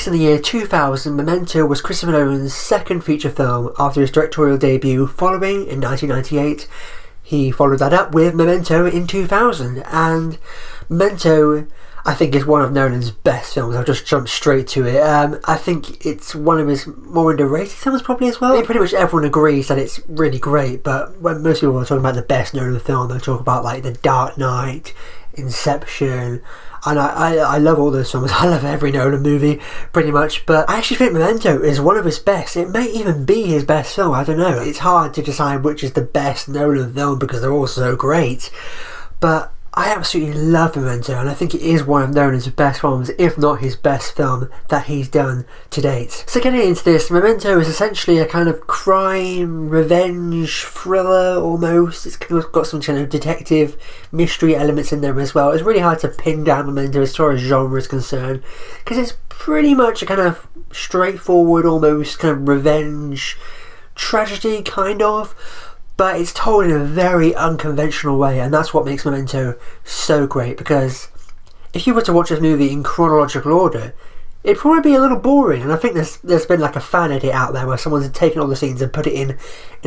in the year 2000, Memento was Christopher Nolan's second feature film after his directorial debut following in 1998. He followed that up with Memento in 2000, and Memento, I think, is one of Nolan's best films. I'll just jump straight to it. I think it's one of his more underrated films probably as well. I mean, pretty much everyone agrees that it's really great, but when most people are talking about the best Nolan film, they talk about like The Dark Knight, Inception, and I love all those films. I love every Nolan movie pretty much, but I actually think Memento is one of his best. It may even be his best film, I don't know. It's hard to decide which is the best Nolan film because they're all so great, but I absolutely love Memento, and I think it is one of Nolan's best films, if not his best film that he's done to date. So getting into this, Memento is essentially a kind of crime, revenge, thriller almost. It's kind of got some kind of detective mystery elements in there as well. It's really hard to pin down Memento as far as genre is concerned, because it's pretty much a kind of straightforward, almost kind of revenge tragedy kind of, but it's told in a very unconventional way, and that's what makes Memento so great, because if you were to watch this movie in chronological order, it'd probably be a little boring, and I think there's been like a fan edit out there where someone's taken all the scenes and put it in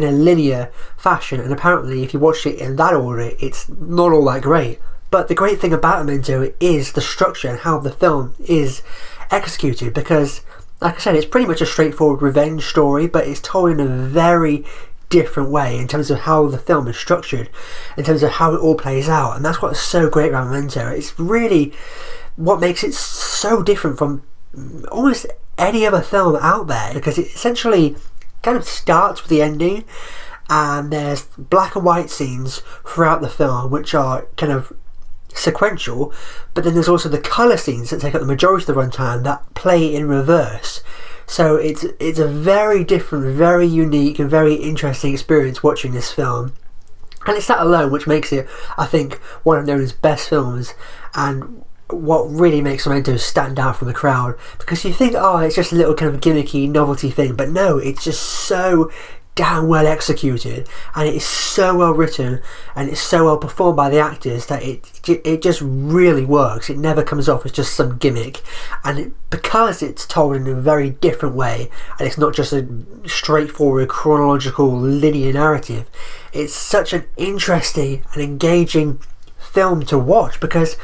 a linear fashion, and apparently if you watch it in that order, it's not all that great. But the great thing about Memento is the structure and how the film is executed, because, like I said, it's pretty much a straightforward revenge story, but it's told in a very different way in terms of how the film is structured, in terms of how it all plays out, and that's what's so great about Memento. It's really what makes it so different from almost any other film out there, because it essentially kind of starts with the ending, and there's black and white scenes throughout the film which are kind of sequential, but then there's also the colour scenes that take up the majority of the runtime that play in reverse. So it's a very different, very unique and very interesting experience watching this film. And it's that alone which makes it, I think, one of Nolan's best films, and what really makes Memento stand out from the crowd. Because you think, oh, it's just a little kind of gimmicky novelty thing, but no, it's just so damn well executed, and it is so well written, and it's so well performed by the actors that it just really works. It never comes off as just some gimmick, and because it's told in a very different way, and it's not just a straightforward chronological linear narrative, it's such an interesting and engaging film to watch. Because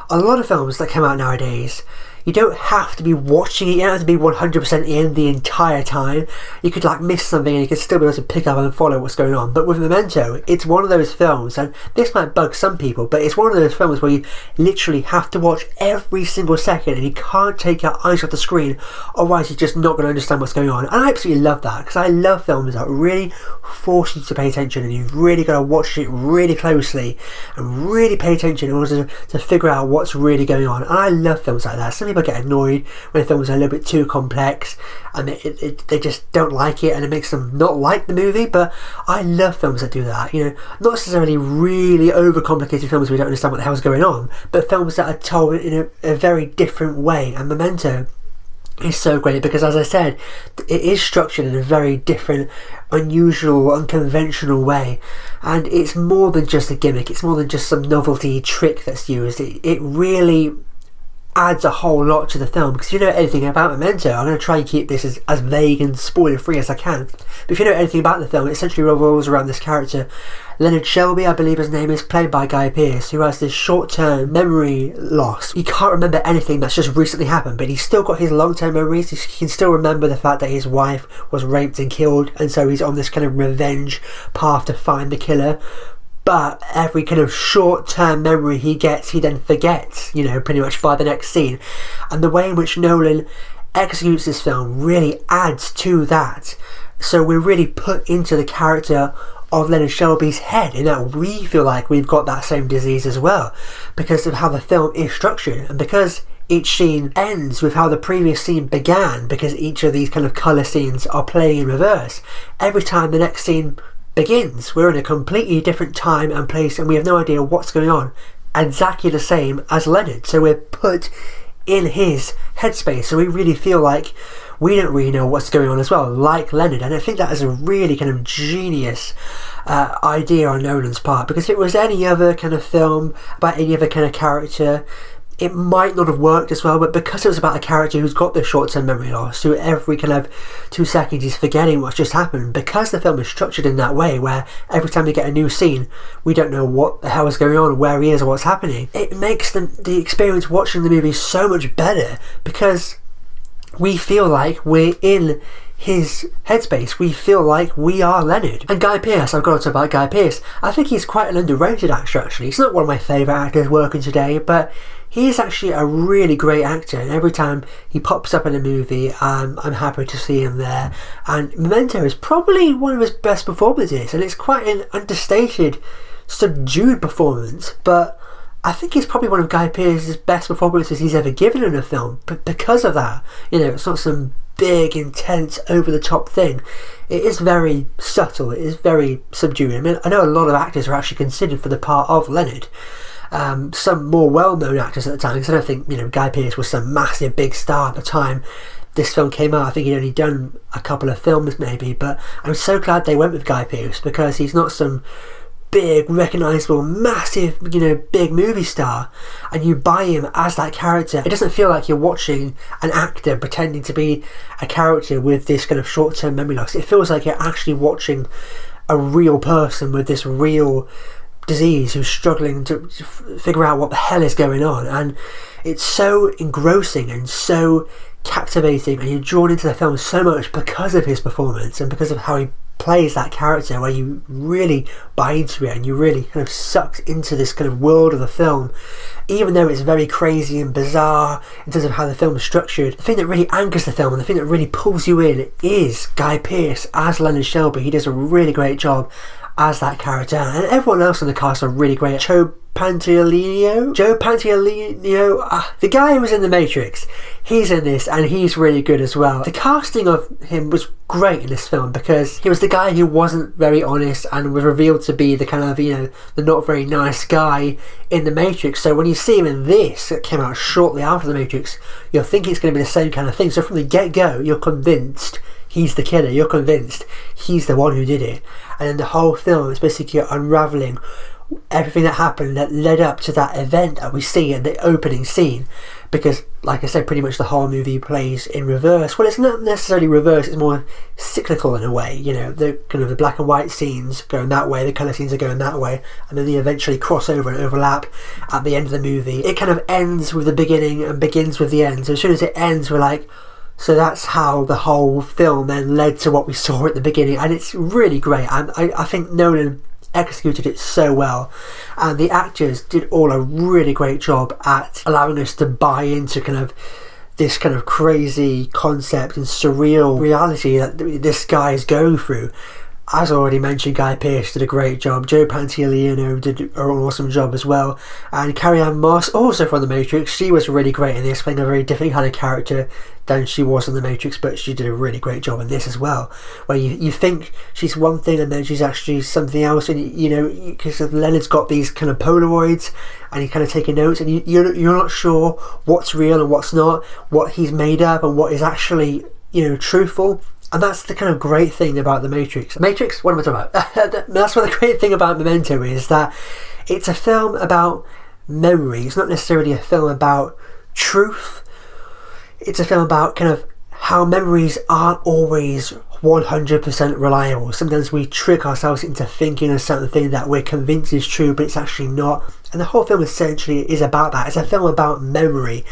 a lot of films that come out nowadays, you don't have to be watching it, you don't have to be 100% in the entire time. You could like miss something and you could still be able to pick up and follow what's going on. But with Memento, it's one of those films, and this might bug some people, but it's one of those films where you literally have to watch every single second, and you can't take your eyes off the screen, otherwise you're just not going to understand what's going on. And I absolutely love that, because I love films that really force you to pay attention, and you've really got to watch it really closely and really pay attention in order to figure out what's really going on. And I love films like that. Some people get annoyed when films are a little bit too complex and they just don't like it, and it makes them not like the movie. But I love films that do that, you know, not necessarily really overcomplicated films where we don't understand what the hell's going on, but films that are told in a very different way. And Memento is so great because, as I said, it is structured in a very different, unusual, unconventional way, and it's more than just a gimmick, it's more than just some novelty trick that's used. It really adds a whole lot to the film. Because if you know anything about Memento, I'm going to try and keep this as vague and spoiler free as I can, but if you know anything about the film, it essentially revolves around this character, Leonard Shelby, I believe his name is, played by Guy Pearce, who has this short-term memory loss. He can't remember anything that's just recently happened, but he's still got his long-term memories. He can still remember the fact that his wife was raped and killed, and so he's on this kind of revenge path to find the killer. But every kind of short-term memory he gets, he then forgets, you know, pretty much by the next scene. And the way in which Nolan executes this film really adds to that. So we're really put into the character of Leonard Shelby's head, in that we feel like we've got that same disease as well, because of how the film is structured, and because each scene ends with how the previous scene began, because each of these kind of colour scenes are playing in reverse. Every time the next scene begins, we're in a completely different time and place, and we have no idea what's going on, exactly the same as Leonard. So we're put in his headspace, so we really feel like we don't really know what's going on as well, like Leonard. And I think that is a really kind of genius idea on Nolan's part, because if it was any other kind of film about any other kind of character, it might not have worked as well, but because it was about a character who's got this short-term memory loss, who every kind of 2 seconds is forgetting what's just happened, because the film is structured in that way, where every time we get a new scene, we don't know what the hell is going on, where he is, or what's happening. It makes the experience watching the movie so much better, because we feel like we're in his headspace. We feel like we are Leonard. And Guy Pearce, I've got to talk about Guy Pearce. I think he's quite an underrated actor, actually. He's not one of my favourite actors working today, but he is actually a really great actor, and every time he pops up in a movie, I'm happy to see him there. And Memento is probably one of his best performances, and it's quite an understated, subdued performance, but I think it's probably one of Guy Pearce's best performances he's ever given in a film, but because of that, it's not some big, intense, over-the-top thing. It is very subtle, it is very subdued. I mean, I know a lot of actors are actually considered for the part of Leonard. Some more well-known actors at the time, because I don't think, Guy Pearce was some massive, big star at the time this film came out. I think he'd only done a couple of films maybe, but I'm so glad they went with Guy Pearce, because he's not some big, recognisable, massive, big movie star, and you buy him as that character. It doesn't feel like you're watching an actor pretending to be a character with this kind of short-term memory loss. It feels like you're actually watching a real person with this real disease who's struggling to figure out what the hell is going on, and it's so engrossing and so captivating, and you're drawn into the film so much because of his performance and because of how he plays that character, where you really buy into it and you really kind of sucked into this kind of world of the film, even though it's very crazy and bizarre in terms of how the film is structured. The thing that really anchors the film and the thing that really pulls you in is Guy Pearce as Leonard Shelby. He does a really great job as that character, and everyone else in the cast are really great. Joe Pantoliano, the guy who was in The Matrix, he's in this and he's really good as well. The casting of him was great in this film, because he was the guy who wasn't very honest and was revealed to be the kind of, the not very nice guy in The Matrix. So when you see him in this, that came out shortly after The Matrix, you're thinking it's going to be the same kind of thing. So from the get-go, you're convinced he's the killer, you're convinced he's the one who did it. And then the whole film is basically unravelling everything that happened that led up to that event that we see in the opening scene, because like I said, pretty much the whole movie plays in reverse. Well, it's not necessarily reverse, it's more cyclical in a way. The kind of the black and white scenes going that way, the colour scenes are going that way, and then they eventually cross over and overlap at the end of the movie. It kind of ends with the beginning and begins with the end, so as soon as it ends, we're like, so that's how the whole film then led to what we saw at the beginning, and it's really great. And I think Nolan executed it so well, and the actors did all a really great job at allowing us to buy into kind of this kind of crazy concept and surreal reality that this guy is going through. As I already mentioned, Guy Pearce did a great job. Joe Pantoliano did an awesome job as well. And Carrie-Anne Moss, also from The Matrix, she was really great in this, playing a very different kind of character than she was in The Matrix, but she did a really great job in this as well. Where you think she's one thing and then she's actually something else, and because Leonard's got these kind of Polaroids and he's kind of taking notes, and you're not sure what's real and what's not, what he's made up and what is actually truthful. And that's the kind of great thing about The Matrix. Matrix, what am I talking about? That's what the great thing about Memento is, that it's a film about memory. It's not necessarily a film about truth. It's a film about kind of how memories aren't always 100% reliable. Sometimes we trick ourselves into thinking of something that we're convinced is true, but it's actually not. And the whole film essentially is about that. It's a film about memory,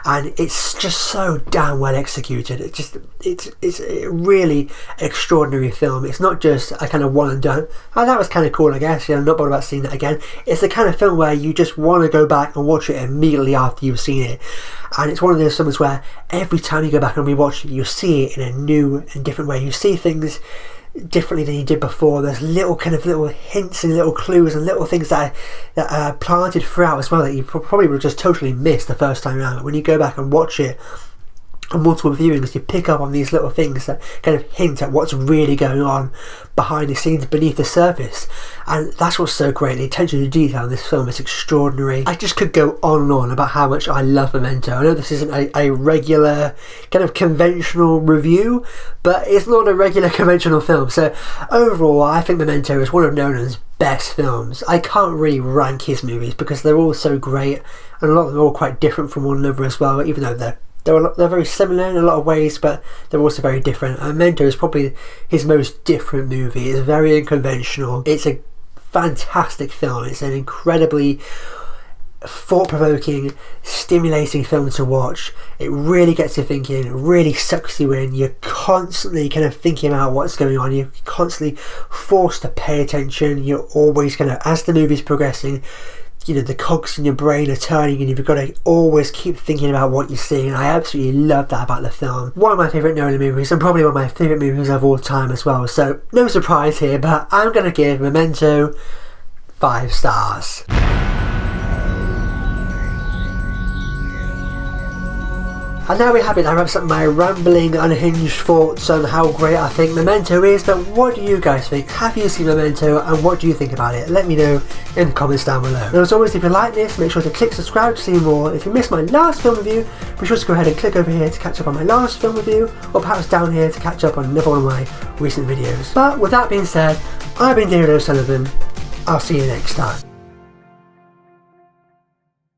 and it's just so damn well executed. It's a really extraordinary film. It's not just a kind of one and done, oh, that was kind of cool, I guess, I'm not bothered about seeing that again. It's the kind of film where you just want to go back and watch it immediately after you've seen it. And it's one of those films where every time you go back and rewatch it, you see it in a new and different way. You see things differently than you did before. There's little hints and little clues and little things that are planted throughout as well that you probably would just totally miss the first time around. When you go back and watch it on multiple viewings, you pick up on these little things that kind of hint at what's really going on behind the scenes, beneath the surface, and that's what's so great. The attention to detail in this film is extraordinary. I just could go on and on about how much I love Memento. I know this isn't a regular kind of conventional review, but it's not a regular conventional film, so overall I think Memento is one of Nolan's best films. I can't really rank his movies because they're all so great, and a lot of them are all quite different from one another as well, even though they're very similar in a lot of ways, but they're also very different. And Memento is probably his most different movie. It's very unconventional. It's a fantastic film. It's an incredibly thought-provoking, stimulating film to watch. It really gets you thinking, it really sucks you in. You're constantly kind of thinking about what's going on. You're constantly forced to pay attention. You're always going to, as the movie's progressing, you know, the cogs in your brain are turning and you've got to always keep thinking about what you're seeing. I absolutely love that about the film. One of my favourite Nolan movies, and probably one of my favourite movies of all time as well, so no surprise here, but I'm going to give Memento 5 stars. And there we have it. That wraps up my rambling, unhinged thoughts on how great I think Memento is. But what do you guys think? Have you seen Memento, and what do you think about it? Let me know in the comments down below. And as always, if you like this, make sure to click subscribe to see more. If you missed my last film review, be sure to go ahead and click over here to catch up on my last film review, or perhaps down here to catch up on another one of my recent videos. But with that being said, I've been David O'Sullivan. I'll see you next time.